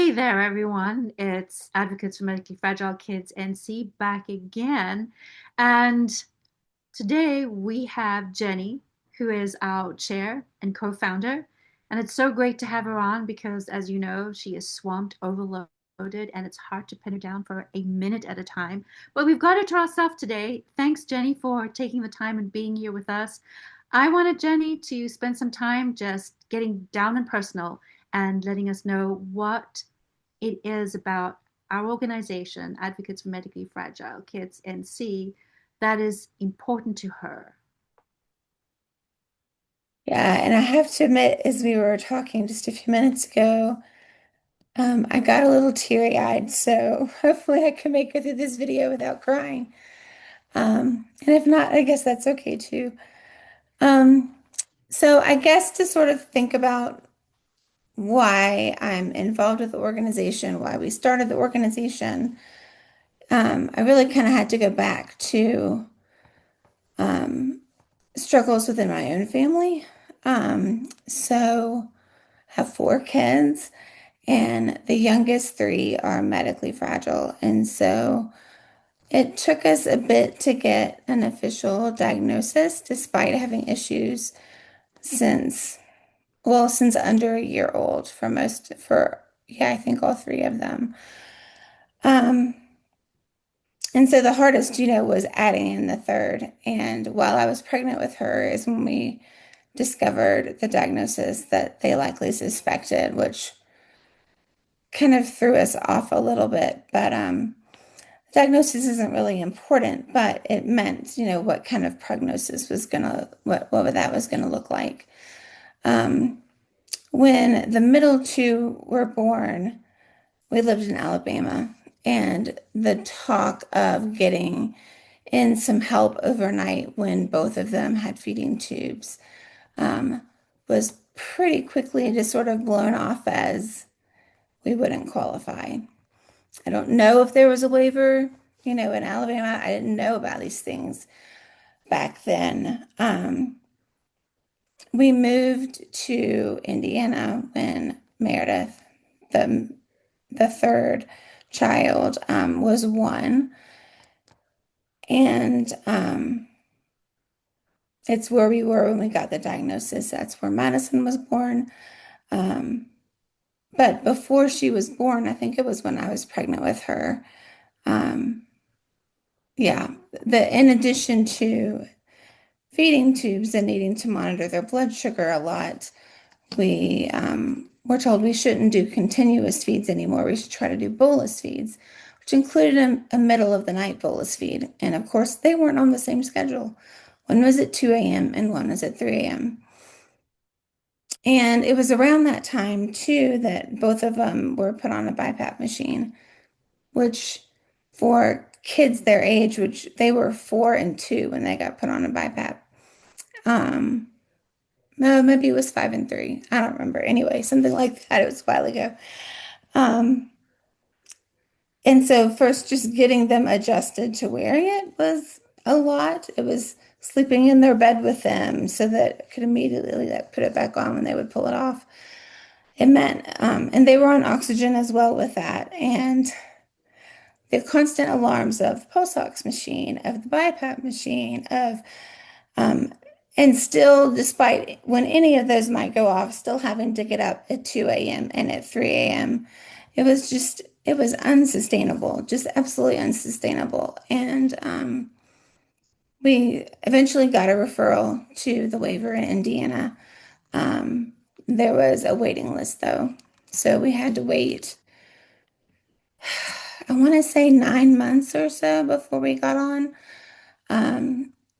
Hey there, everyone. It's Advocates for Medically Fragile Kids NC back again. And today we have Jenny, who is our chair and co founder. And it's so great to have her on because, as you know, she is swamped, overloaded, and it's hard to pin her down for a minute at a time. But we've got her to ourselves today. Thanks, Jenny, for taking the time and being here with us. I wanted Jenny to spend some time just getting down and personal and letting us know what it is about our organization, Advocates for Medically Fragile Kids NC, that is important to her. Yeah, and I have to admit, as we were talking just a few minutes ago, I got a little teary-eyed, so hopefully I can make it through this video without crying. And if not, I guess that's okay too. Um, so I guess to sort of think about why I'm involved with the organization, why we started the organization, I really kind of had to go back to um, struggles within my own family. So have four kids. And the youngest three are medically fragile. And so it took us a bit to get an official diagnosis, despite having issues since, well, since under a year old yeah, I think all three of them. Um, and so the hardest, was adding in the third. And while I was pregnant with her is when we discovered the diagnosis that they likely suspected, which kind of threw us off a little bit. But diagnosis isn't really important, but it meant, what kind of prognosis was gonna, what that was gonna look like. Um, when the middle two were born, we lived in Alabama, and the talk of getting in some help overnight when both of them had feeding tubes um, was pretty quickly just sort of blown off as we wouldn't qualify. I don't know if there was a waiver, in Alabama. I didn't know about these things back then. We moved to Indiana when Meredith, the the third child, was one, and it's where we were when we got the diagnosis. That's where Madison was born. Um, but before she was born, I think it was when I was pregnant with her. Um, yeah, in addition to feeding tubes and needing to monitor their blood sugar a lot, we were told we shouldn't do continuous feeds anymore. We should try to do bolus feeds, which included a middle of the night bolus feed. And of course, they weren't on the same schedule. One was at 2 a.m. and one was at 3 a.m. And it was around that time, too, that both of them were put on a BiPAP machine, which for kids their age, which they were 4 and 2 when they got put on a BiPAP. Um, no, maybe it was 5 and 3. I don't remember. Anyway, something like that. It was a while ago. Um, and so first just getting them adjusted to wearing it was a lot. It was sleeping in their bed with them so that I could immediately like put it back on when they would pull it off. It meant, and they were on oxygen as well with that. And the constant alarms of the pulse ox machine, of the BiPAP machine, um, and still, despite when any of those might go off, still having to get up at 2 a.m. and at 3 a.m. It was unsustainable, just absolutely unsustainable. And we eventually got a referral to the waiver in Indiana. Um, there was a waiting list though. So we had to wait, I want to say 9 months or so before we got on.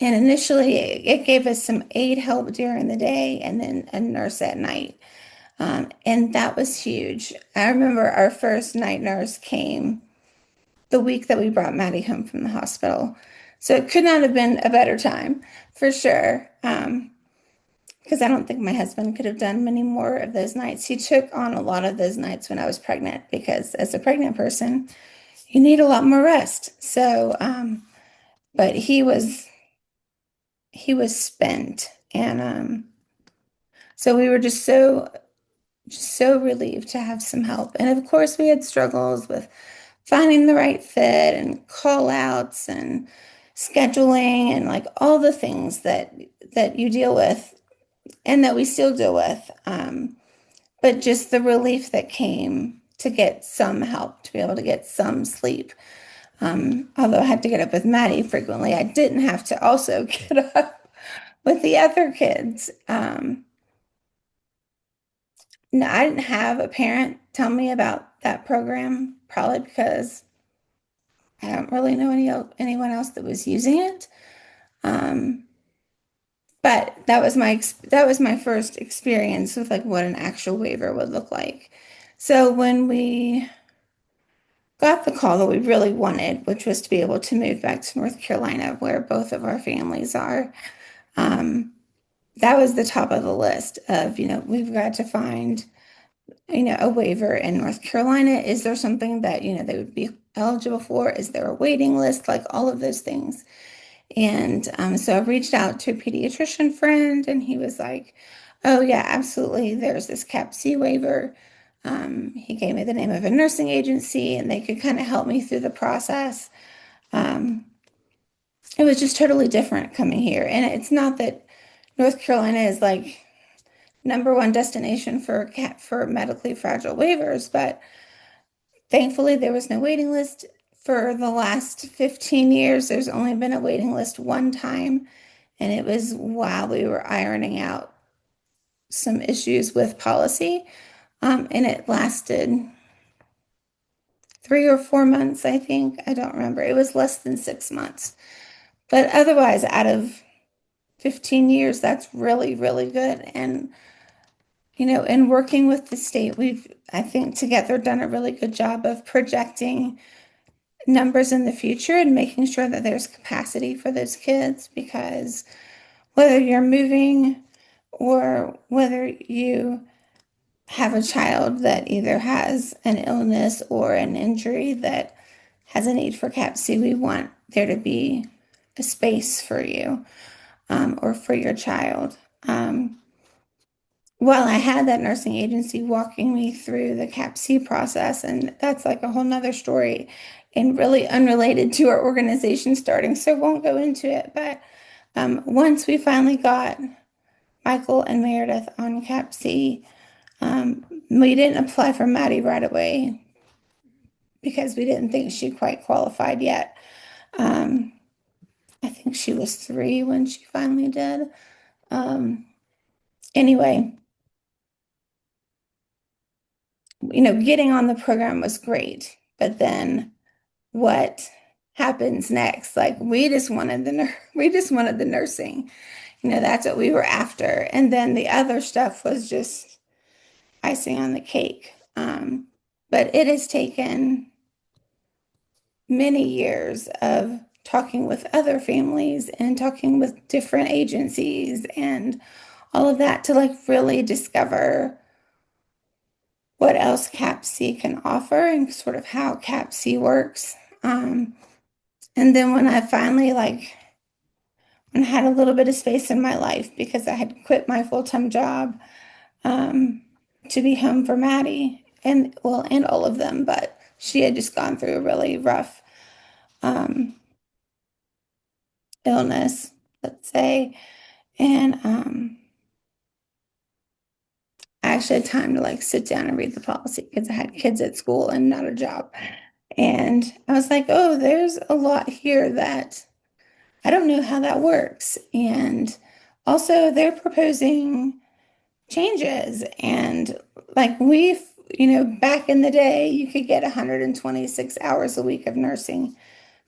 And initially, it gave us some aid help during the day and then a nurse at night. And that was huge. I remember our first night nurse came the week that we brought Maddie home from the hospital. So it could not have been a better time for sure. Because I don't think my husband could have done many more of those nights. He took on a lot of those nights when I was pregnant because as a pregnant person, you need a lot more rest. So, but he was spent, and so we were just so just so relieved to have some help. And of course, we had struggles with finding the right fit and call outs and scheduling and like all the things that you deal with and that we still deal with. But just the relief that came to get some help, to be able to get some sleep. Although I had to get up with Maddie frequently, I didn't have to also get up with the other kids. No, I didn't have a parent tell me about that program, probably because I don't really know anyone else that was using it. Um, but that was my first experience with like what an actual waiver would look like. So when we got the call that we really wanted, which was to be able to move back to North Carolina, where both of our families are, um, that was the top of the list of, we've got to find, a waiver in North Carolina. Is there something that, they would be eligible for? Is there a waiting list? Like all of those things. And so I reached out to a pediatrician friend, and he was like, oh, yeah, absolutely. There's this Cap C waiver. He gave me the name of a nursing agency, and they could kind of help me through the process. Um, it was just totally different coming here. And it's not that North Carolina is like number one destination for medically fragile waivers, but thankfully there was no waiting list. For the last 15 years, there's only been a waiting list one time, and it was while we were ironing out some issues with policy. And it lasted 3 or 4 months, I think. I don't remember. It was less than 6 months. But otherwise, out of 15 years, that's really, really good. And, in working with the state, we've, I think, together done a really good job of projecting numbers in the future and making sure that there's capacity for those kids because whether you're moving or whether you have a child that either has an illness or an injury that has a need for CAPC, we want there to be a space for you or for your child. Well, I had that nursing agency walking me through the CAPC process, and that's like a whole nother story and really unrelated to our organization starting, so won't go into it. But once we finally got Michael and Meredith on CAPC, we didn't apply for Maddie right away because we didn't think she quite qualified yet. Um, I think she was 3 when she finally did. Um, anyway, getting on the program was great, but then what happens next? Like we just wanted the nursing. That's what we were after. And then the other stuff was just icing on the cake. But it has taken many years of talking with other families and talking with different agencies and all of that to like really discover what else CAPC can offer and sort of how CAPC works. And then when I finally like and had a little bit of space in my life because I had quit my full-time job um, to be home for Maddie and well and all of them, but she had just gone through a really rough um, illness, let's say, and I actually had time to like sit down and read the policy because I had kids at school and not a job. And I was like, oh, there's a lot here that I don't know how that works. And also, they're proposing changes. And like back in the day, you could get 126 hours a week of nursing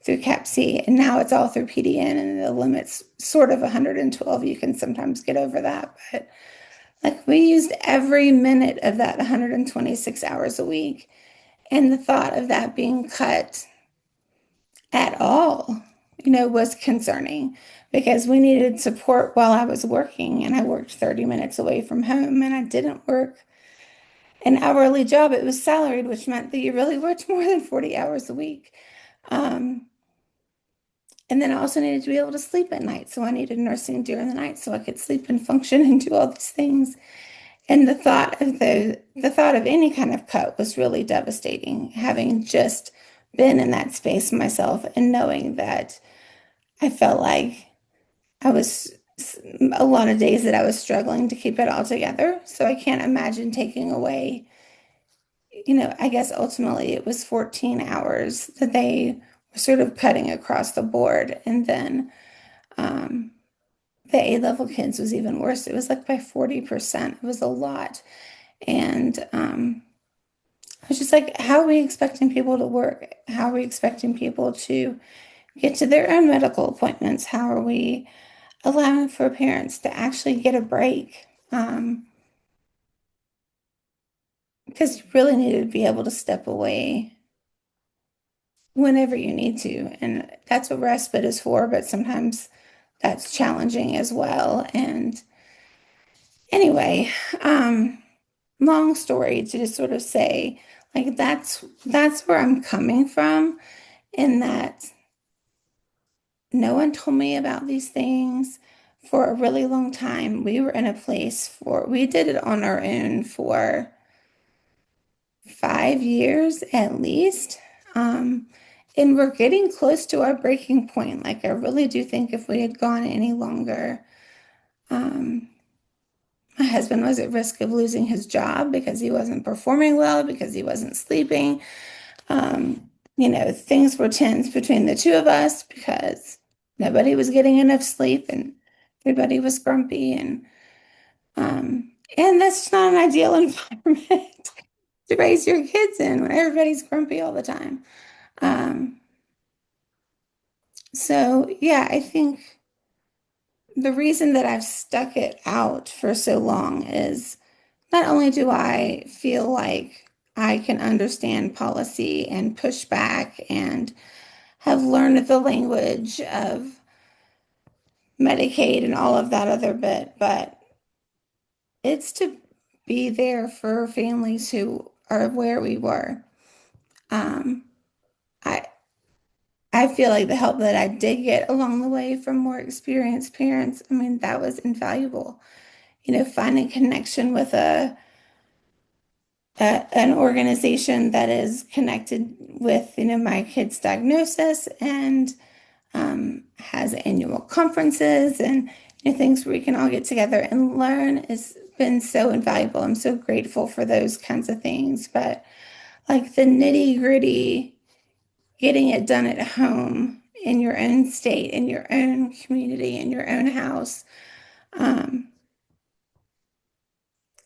through CAPC. And now it's all through PDN, and the limit's sort of 112. You can sometimes get over that. But like we used every minute of that 126 hours a week. And the thought of that being cut at all, was concerning because we needed support while I was working and I worked 30 minutes away from home and I didn't work an hourly job. It was salaried, which meant that you really worked more than 40 hours a week. Um, and then I also needed to be able to sleep at night. So I needed nursing during the night so I could sleep and function and do all these things. And the thought of any kind of cut was really devastating, having just been in that space myself and knowing that I felt like I was a lot of days that I was struggling to keep it all together. So I can't imagine taking away, I guess ultimately it was 14 hours that they were sort of cutting across the board. And then um, the A-level kids was even worse. It was like by 40%. It was a lot. And I was just like, how are we expecting people to work? How are we expecting people to get to their own medical appointments? How are we allowing for parents to actually get a break? Because you really need to be able to step away whenever you need to. And that's what respite is for, but sometimes that's challenging as well. And anyway, long story to just sort of say, like that's where I'm coming from, in that no one told me about these things for a really long time. We were in a place we did it on our own for 5 years at least. Um, and we're getting close to our breaking point. Like, I really do think if we had gone any longer, um, my husband was at risk of losing his job because he wasn't performing well, because he wasn't sleeping. Things were tense between the two of us because nobody was getting enough sleep and everybody was grumpy, and that's not an ideal environment to raise your kids in when everybody's grumpy all the time. Um, so yeah, I think the reason that I've stuck it out for so long is not only do I feel like I can understand policy and push back and have learned the language of Medicaid and all of that other bit, but it's to be there for families who are where we were. Um, I I feel like the help that I did get along the way from more experienced parents, I mean, that was invaluable. Finding connection with an organization that is connected with, my kid's diagnosis and has annual conferences and things where we can all get together and learn has been so invaluable. I'm so grateful for those kinds of things. But like the nitty gritty, getting it done at home in your own state, in your own community, in your own house, um,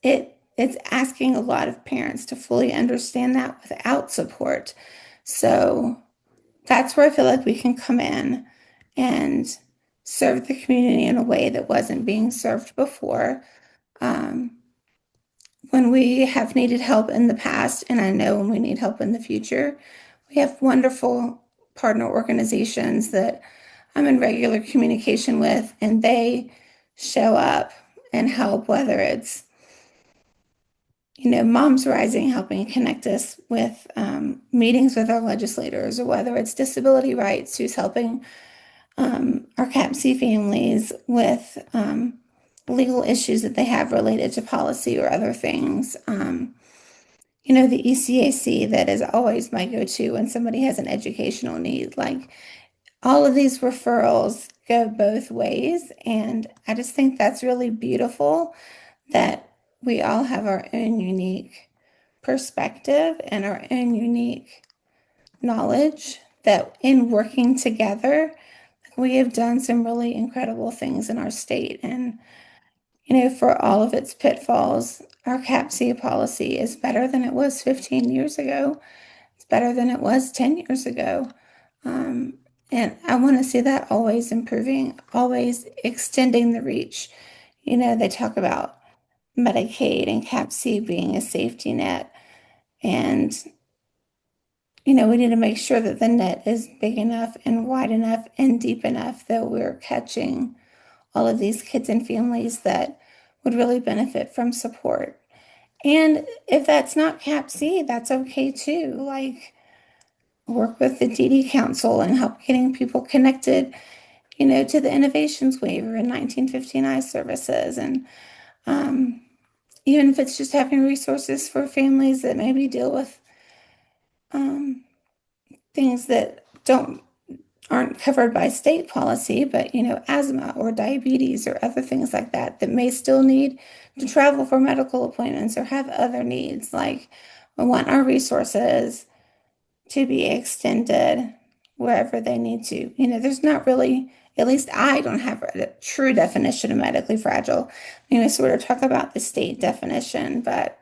it's asking a lot of parents to fully understand that without support. So that's where I feel like we can come in and serve the community in a way that wasn't being served before. Um, when we have needed help in the past, and I know when we need help in the future, we have wonderful partner organizations that I'm in regular communication with, and they show up and help, whether it's Moms Rising helping connect us with meetings with our legislators, or whether it's Disability Rights, who's helping our CAPC families with legal issues that they have related to policy or other things. The ECAC, that is always my go-to when somebody has an educational need. Like, all of these referrals go both ways, and I just think that's really beautiful that we all have our own unique perspective and our own unique knowledge, that in working together, we have done some really incredible things in our state. And, for all of its pitfalls, our CAPC policy is better than it was 15 years ago. It's better than it was 10 years ago. Um, and I want to see that always improving, always extending the reach. They talk about Medicaid and CAPC being a safety net. And, we need to make sure that the net is big enough and wide enough and deep enough that we're catching all of these kids and families that would really benefit from support. And if that's not CAPC, that's okay too. Like, work with the DD Council and help getting people connected, to the Innovations Waiver and 1915I services. And, even if it's just having resources for families that maybe deal with um, things that don't aren't covered by state policy, but asthma or diabetes or other things like that that may still need to travel for medical appointments or have other needs. Like, I want our resources to be extended wherever they need to. There's not really, at least I don't have a true definition of medically fragile. I sort of talk about the state definition, but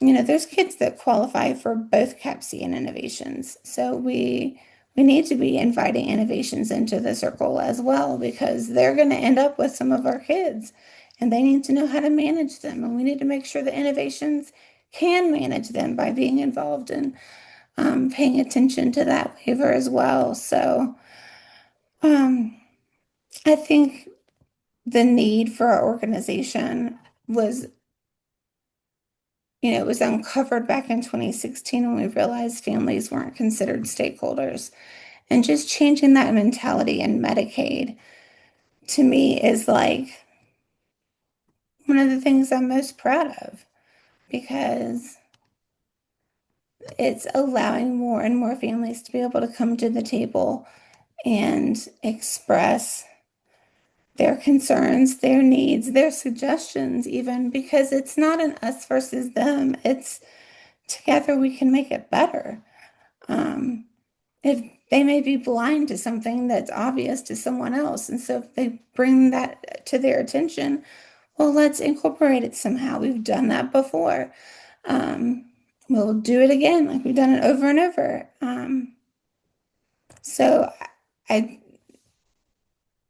there's kids that qualify for both CAPC and innovations. So we need to be inviting innovations into the circle as well because they're going to end up with some of our kids and they need to know how to manage them. And we need to make sure the innovations can manage them by being involved in paying attention to that waiver as well. So um, I think the need for our organization was, it was uncovered back in 2016 when we realized families weren't considered stakeholders. And just changing that mentality in Medicaid to me is like one of the things I'm most proud of because it's allowing more and more families to be able to come to the table and express their concerns, their needs, their suggestions, even because it's not an us versus them. It's together we can make it better. Um, if they may be blind to something that's obvious to someone else, and so if they bring that to their attention, well, let's incorporate it somehow. We've done that before. Um, we'll do it again, like we've done it over and over. So I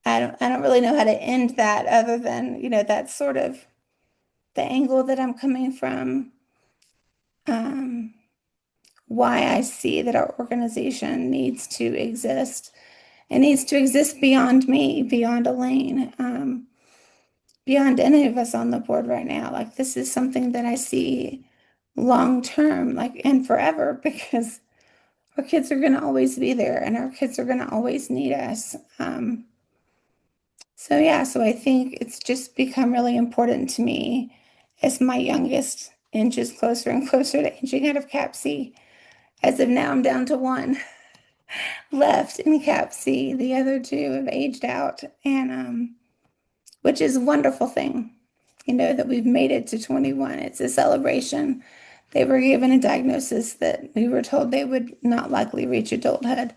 I don't really know how to end that other than, that's sort of the angle that I'm coming from, um, why I see that our organization needs to exist. It needs to exist beyond me, beyond Elaine, beyond any of us on the board right now. Like, this is something that I see long term, like, and forever, because our kids are going to always be there and our kids are going to always need us. So yeah, so I think it's just become really important to me as my youngest inches closer and closer to aging out of Cap C. As of now, I'm down to one left in Cap C. The other two have aged out, and which is a wonderful thing, that we've made it to 21. It's a celebration. They were given a diagnosis that we were told they would not likely reach adulthood.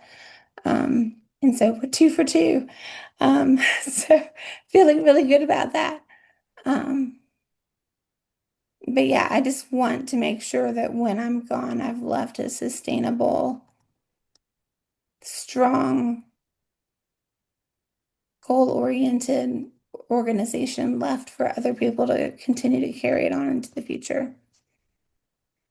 And so we're two for two. So feeling really good about that. Um, but yeah, I just want to make sure that when I'm gone, I've left a sustainable, strong, goal-oriented organization left for other people to continue to carry it on into the future.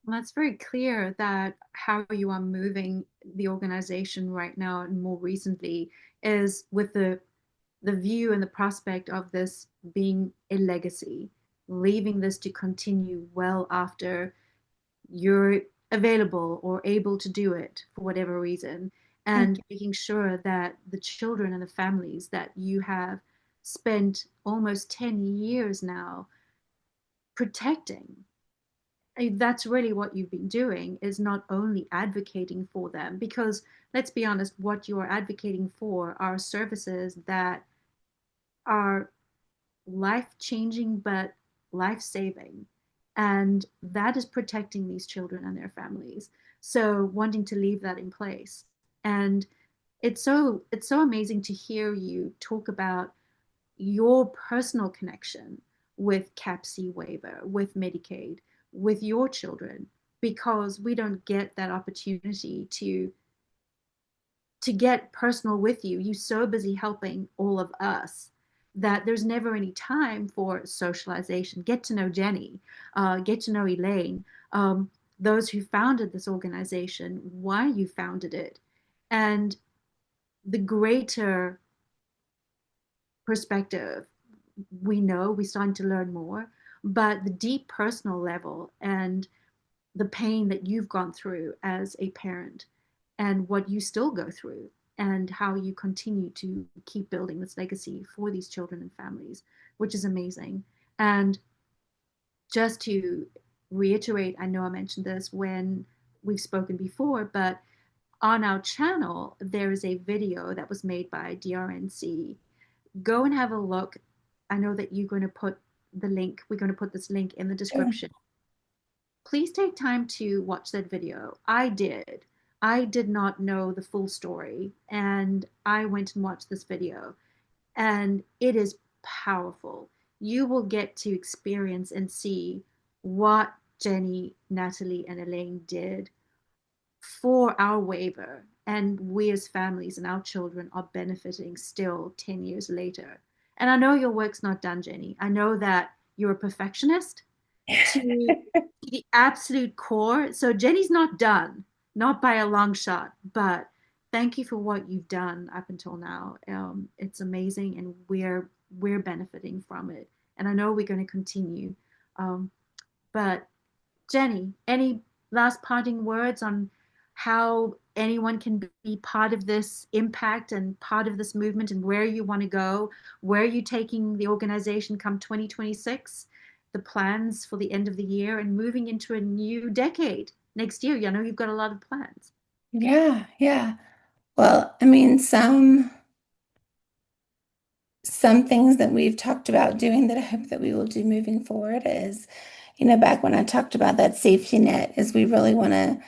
Well, that's very clear that how you are moving the organization right now and more recently is with the view and the prospect of this being a legacy, leaving this to continue well after you're available or able to do it for whatever reason, and making sure that the children and the families that you have spent almost 10 years now protecting, that's really what you've been doing, is not only advocating for them, because let's be honest, what you are advocating for are services that are life changing but life saving, and that is protecting these children and their families, so wanting to leave that in place. And it's so amazing to hear you talk about your personal connection with CAPC waiver, with Medicaid, with your children, because we don't get that opportunity to get personal with you. You're so busy helping all of us that there's never any time for socialization. Get to know Jenny, get to know Elaine, those who founded this organization, why you founded it, and the greater perspective. We know we're starting to learn more, but the deep personal level and the pain that you've gone through as a parent and what you still go through and how you continue to keep building this legacy for these children and families, which is amazing. And just to reiterate, I know I mentioned this when we've spoken before, but on our channel, there is a video that was made by DRNC. Go and have a look. I know that you're going to put the link, we're going to put this link in the description. Please take time to watch that video. I did. I did not know the full story, and I went and watched this video, and it is powerful. You will get to experience and see what Jenny, Natalie, and Elaine did for our waiver. And we as families and our children are benefiting still 10 years later. And I know your work's not done, Jenny. I know that you're a perfectionist to the absolute core. So Jenny's not done, not by a long shot, but thank you for what you've done up until now. It's amazing, and we're benefiting from it. And I know we're going to continue. Um, but Jenny, any last parting words on how anyone can be part of this impact and part of this movement, and where you want to go, where are you taking the organization come 2026, the plans for the end of the year, and moving into a new decade next year? I know you've got a lot of plans. Yeah, yeah. Well, I mean, some things that we've talked about doing that I hope that we will do moving forward is, back when I talked about that safety net, is we really want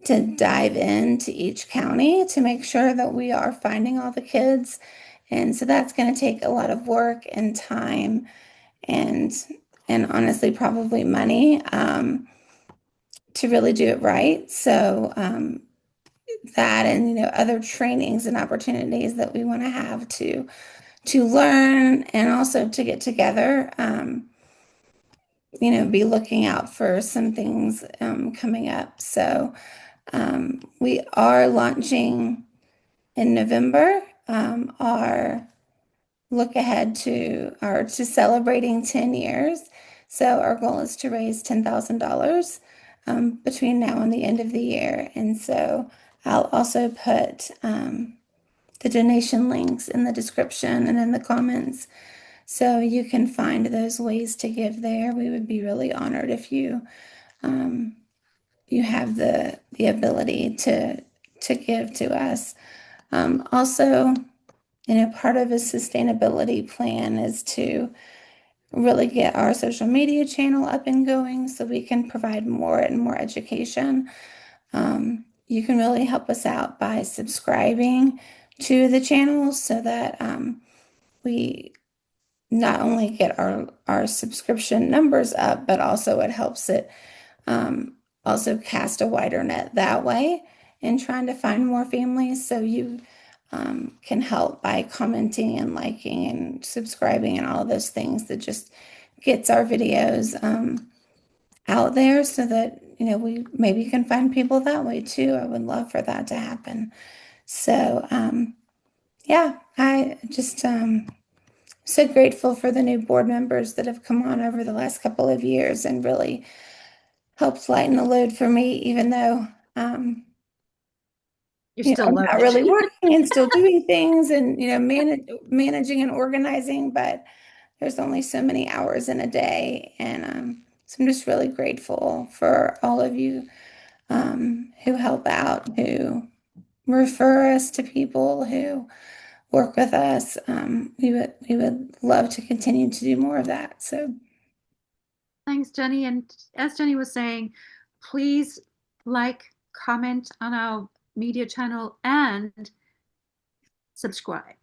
to dive into each county to make sure that we are finding all the kids. And so that's going to take a lot of work and time and and honestly probably money to really do it right. So that and other trainings and opportunities that we want to have to learn and also to get together. Be looking out for some things coming up. So we are launching in November our look ahead to celebrating 10 years. So our goal is to raise $10,000 between now and the end of the year. And so I'll also put the donation links in the description and in the comments so you can find those ways to give there. We would be really honored if um, you have the ability to give to us. Also, part of a sustainability plan is to really get our social media channel up and going so we can provide more and more education. You can really help us out by subscribing to the channel so that we not only get our subscription numbers up, but also it helps it um, also cast a wider net that way in trying to find more families. So you can help by commenting and liking and subscribing and all of those things that just gets our videos out there so that we maybe can find people that way too. I would love for that to happen. So yeah, I just so grateful for the new board members that have come on over the last couple of years and really helped lighten the load for me, even though You're still I'm not loaded. really working and still doing things and managing and organizing, but there's only so many hours in a day. And so I'm just really grateful for all of you who help out, who refer us to people, who work with us. We would love to continue to do more of that. So Thanks, Jenny. And as Jenny was saying, please like, comment on our media channel, and subscribe.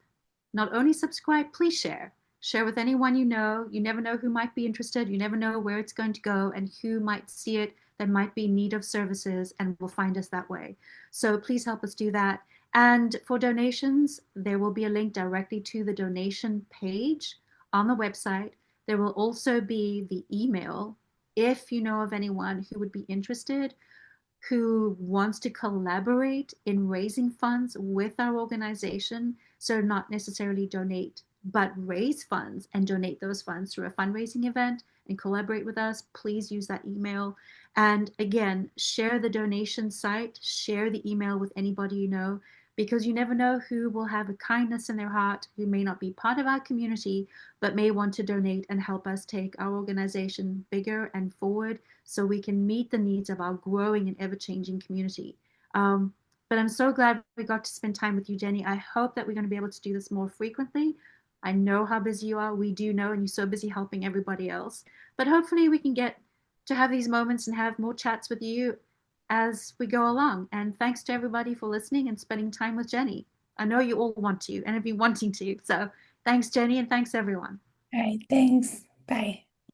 Not only subscribe, please share. Share with anyone you know. You never know who might be interested. You never know where it's going to go and who might see it that might be in need of services and will find us that way. So please help us do that. And for donations, there will be a link directly to the donation page on the website. There will also be the email if you know of anyone who would be interested, who wants to collaborate in raising funds with our organization. So, not necessarily donate, but raise funds and donate those funds through a fundraising event and collaborate with us. Please use that email. And again, share the donation site, share the email with anybody you know, because you never know who will have a kindness in their heart, who may not be part of our community, but may want to donate and help us take our organization bigger and forward so we can meet the needs of our growing and ever changing community. Um, but I'm so glad we got to spend time with you, Jenny. I hope that we're going to be able to do this more frequently. I know how busy you are. We do know, and you're so busy helping everybody else. But hopefully, we can get to have these moments and have more chats with you as we go along. And thanks to everybody for listening and spending time with Jenny. I know you all want to and have been wanting to. So thanks, Jenny, and thanks, everyone. All right, thanks. Bye.